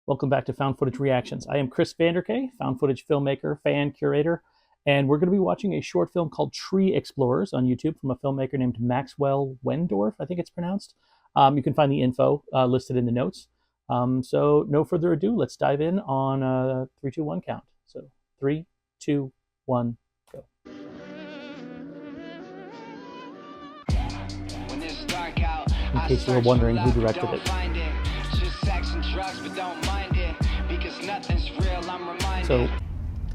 Welcome back to Found Footage Reactions. I am Chris Vander Kaay, found footage filmmaker, fan, curator, and we're going to be watching a short film called Tree Explorers on YouTube from a filmmaker named Maxwell Wendorff, I think it's pronounced. You can find the info listed in the notes. So no further ado, let's dive in on a 3, 2, 1 count. So 3, 2, 1, go. In case you were wondering who directed it. So,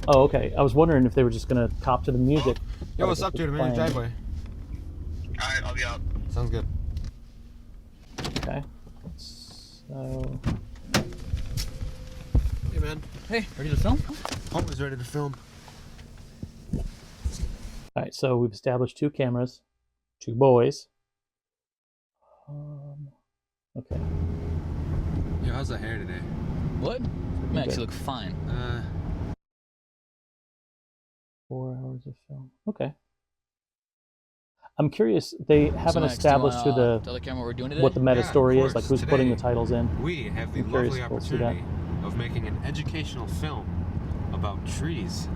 oh, okay. I was wondering if they were just gonna cop to the music. Yo, what's up, dude? I'm in your driveway. Alright, I'll be out. Sounds good. Okay. So. Hey, man. Hey, ready to film? Always ready to film. All right. So we've established 2 cameras, 2 boys. Okay. Yo, how's the hair today? What? Max, you look fine. 4 hours of film. Okay. I'm curious. They haven't Max, established who tell the camera what we're doing today? what the meta story is, like who's Today, putting the titles in. We have the I'm curious lovely if we'll see that. opportunity of making an educational film about trees.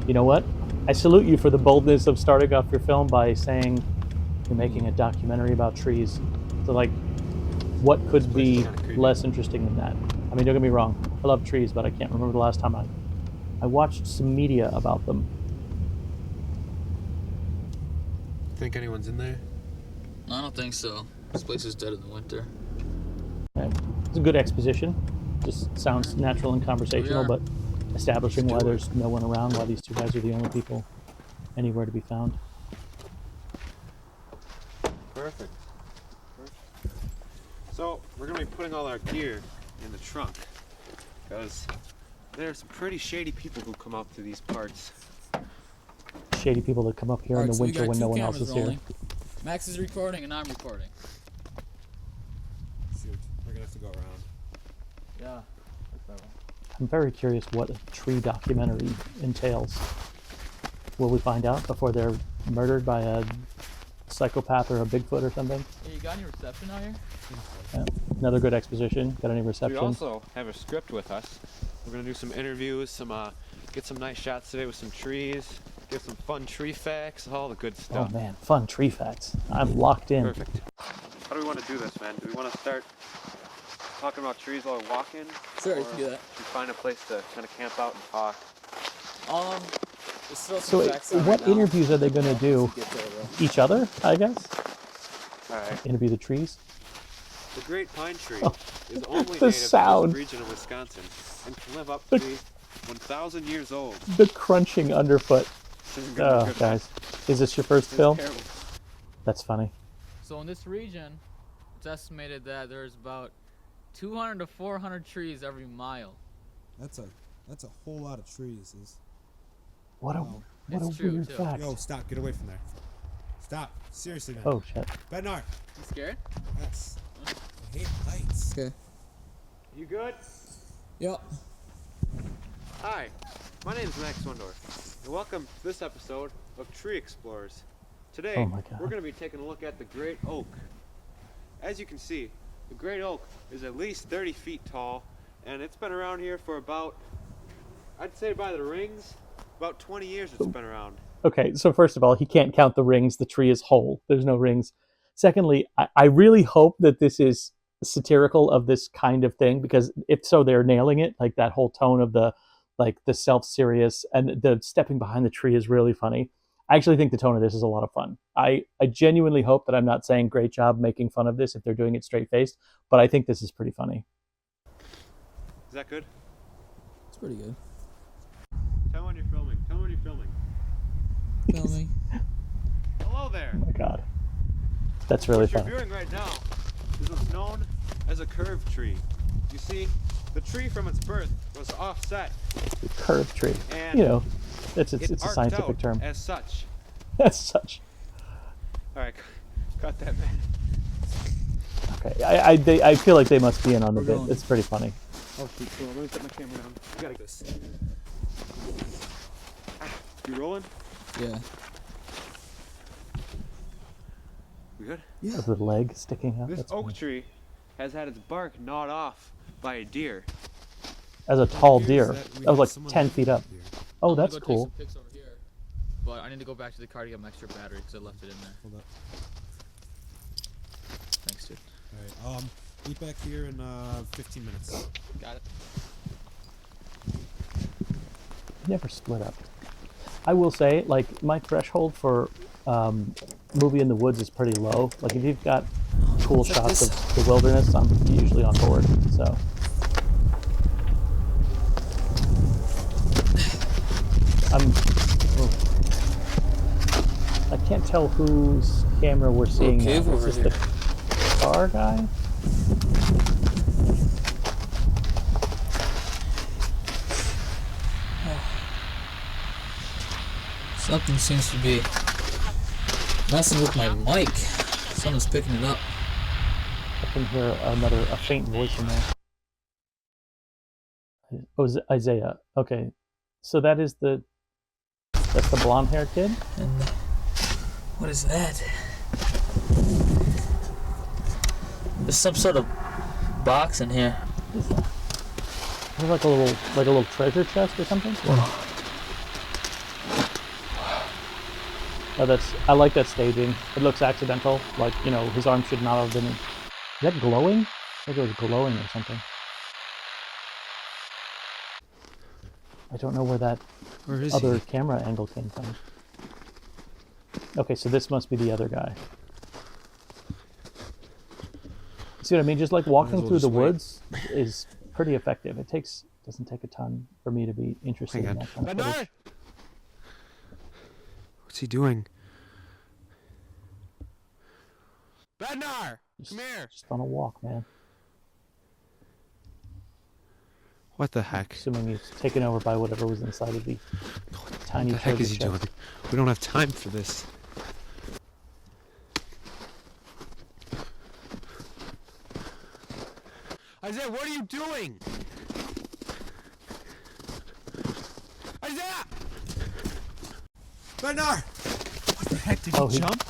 You know what? I salute you for the boldness of starting off your film by saying you're making a documentary about trees. So, like, what could be less interesting than that? I mean, don't get me wrong. I love trees, but I can't remember the last time I watched some media about them. Think anyone's in there? No, I don't think so. This place is dead in the winter. Okay. It's a good exposition. Just sounds natural and conversational, but establishing why there's no one around, why these 2 guys are the only people anywhere to be found. Perfect. So, we're going to be putting all our gear in the trunk, because there's some pretty shady people who come out to these parts. Shady people that come up here in the winter when no one else is here. Max is recording and I'm recording. Shoot, we're going to have to go around. Yeah. I'm very curious what a tree documentary entails. Will we find out before they're murdered by a psychopath or a Bigfoot or something? Hey, you got any reception out here? Yeah. Another good exposition. Got any reception? We also have a script with us. We're going to do some interviews, get some nice shots today with some trees, get some fun tree facts, all the good stuff. Oh man, fun tree facts. I'm locked in. Perfect. How do we want to do this, man? Do we want to start talking about trees while we're walking? Sure, or you can do that. should we find a place to kind of camp out and talk? Let's throw some So facts out what right now. interviews are they going to do? Each other, I guess? Alright. Interview the trees? The great pine tree Oh, is only the native sound. to this region of Wisconsin and can live up to be 1,000 years old. The crunching underfoot. This isn't gonna be Oh, good. guys. Is this your first This is film? terrible. That's funny. So in this region, it's estimated that there's about 200 to 400 trees every mile. That's a whole lot of trees. What a, Wow. what It's a true, weird too. fact. Yo, stop! Get away from there. Stop! Seriously, man. Oh, shit. Bednar. You scared? Yes. I hate heights. Okay. You good? Yep. Hi, my name is Max Wendorff, and welcome to this episode of Tree Explorers. Today, Oh my God. we're going to be taking a look at the great oak. As you can see, the great oak is at least 30 feet tall, and it's been around here for about, I'd say by the rings, about 20 years it's been around. Okay, so first of all, he can't count the rings. The tree is whole. There's no rings. Secondly, I really hope that this is satirical of this kind of thing, because if so, they're nailing it. Like that whole tone of the self-serious, and the stepping behind the tree is really funny. I actually think the tone of this is a lot of fun. I genuinely hope that I'm not saying great job making fun of this if they're doing it straight-faced, but I think this is pretty funny. Is that good? It's pretty good. Tell me when you're filming. Tell me when you're filming. Filming. Hello there. Oh my God. That's really What you're funny. viewing right now is what's known as a curved tree. You see, the tree from its birth was offset, Curved tree. and You know, it's a arced scientific out term. as such. As such. All right, cut that, man. Okay, I feel like they must be in on the We're bit. going. It's pretty funny. Oh, shoot, cool. Let me set my camera down. You gotta this. You rolling? Yeah. We good? With the leg sticking out. This That's oak funny. tree has had its bark gnawed off by a deer. As a tall Here's deer. that we That was have like someone 10 living feet up. here. Oh, I'm gonna that's go cool. Take some pics over here, but I need to go back to the car to get my extra battery because I left it in there. Hold up. Thanks, dude. All right. Meet back here in 15 minutes. Got it. Never split up. I will say, like, my threshold for movie in the woods is pretty low. Like, if you've got cool Check shots this. of the wilderness, I'm usually on board. So I can't tell whose camera we're seeing cave now. over Is this here. the car guy? Something seems to be messing with my mic. Someone's picking it up. I can hear a faint voice in there. Oh, is it Isaiah? Okay, so that's the blonde-haired kid. And what is that? There's some sort of box in here. Is it like a little treasure chest or something? Oh, I like that staging. It looks accidental. Like, you know, his arm should not have been. Is that glowing? I think it was glowing or something. I don't know where that Where is other camera angle came from. Okay, so this must be the other guy. See what I mean? Just like walking well through the just wait. woods is pretty effective. Doesn't take a ton for me to be interested Hang in on. that kind of Vander! footage. What's he doing? Vander! Just- Come here! Just on a walk, man. What the heck? Assuming he's taken over by whatever was inside of the tiny What the heck treasure is he doing? chest. We don't have time for this. Isaiah, what are you doing? Isaiah! Vander! What the heck? Did Oh, he jump?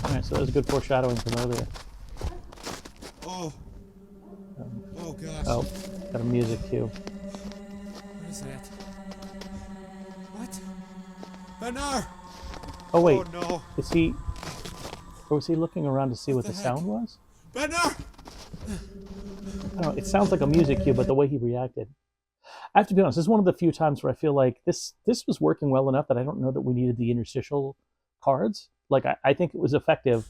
All right, so that was good foreshadowing from earlier. Oh. Oh gosh. Oh, got a music cue. What is that? What? Vander! Oh wait, Oh no. is he? Or was he looking around to see what the the heck? sound was? Vander! I don't know. It sounds like a music cue, but the way he reacted. I have to be honest. This is one of the few times where I feel like this was working well enough that I don't know that we needed the interstitial cards. Like I think it was effective,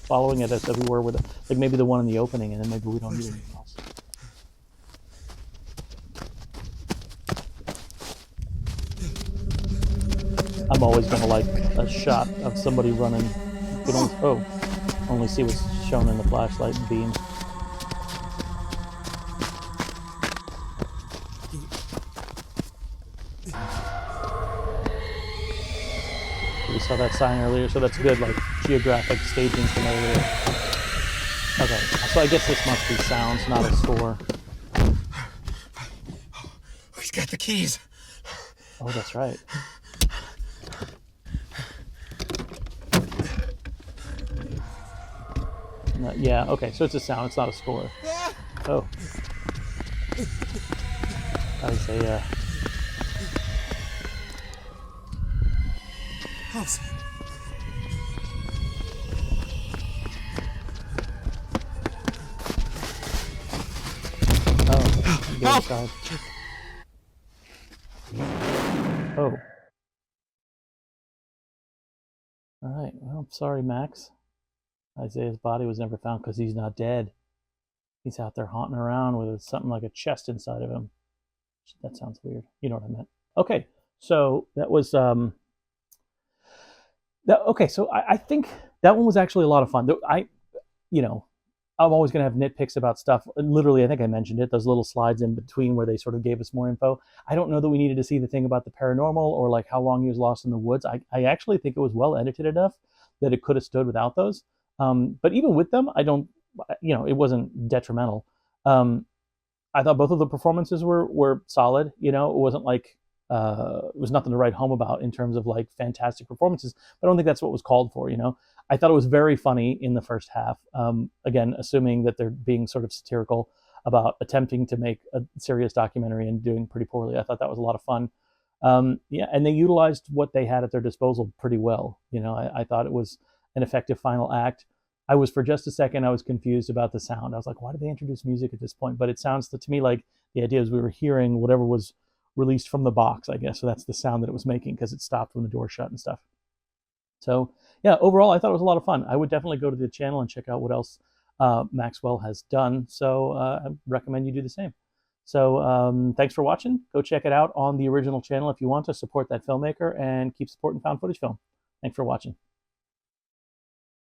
following it as we were with like maybe the one in the opening, and then maybe we don't need anything else. I'm always gonna like a shot of somebody running. You can only see what's shown in the flashlight beam. We saw that sign earlier, so that's good, like geographic staging from earlier. Okay, so I guess this must be sounds, not a score. He's got the keys. Oh, that's right. No, yeah, okay, so it's a sound, it's not a score. Oh. Isaiah. House. Oh, go inside. Oh. Alright, well, I'm sorry, Max. Isaiah's body was never found because he's not dead. He's out there haunting around with something like a chest inside of him. That sounds weird. You know what I meant. Okay, so that was so I think that one was actually a lot of fun. I'm always going to have nitpicks about stuff. Literally, I think I mentioned it, those little slides in between where they sort of gave us more info. I don't know that we needed to see the thing about the paranormal or like how long he was lost in the woods. I actually think it was well edited enough that it could have stood without those. But even with them, it wasn't detrimental. I thought both of the performances were solid. It wasn't like, it was nothing to write home about in terms of like fantastic performances. But I don't think that's what was called for. I thought it was very funny in the first half. Again, assuming that they're being sort of satirical about attempting to make a serious documentary and doing pretty poorly. I thought that was a lot of fun. Yeah, and they utilized what they had at their disposal pretty well. You know, I thought it was an effective final act. I was for just a second, I was confused about the sound. I was like, why did they introduce music at this point? But it sounds to me like the idea is we were hearing whatever was released from the box, I guess. So that's the sound that it was making because it stopped when the door shut and stuff. So yeah, overall, I thought it was a lot of fun. I would definitely go to the channel and check out what else Maxwell has done. So I recommend you do the same. So thanks for watching. Go check it out on the original channel if you want to support that filmmaker and keep supporting found footage film. Thanks for watching.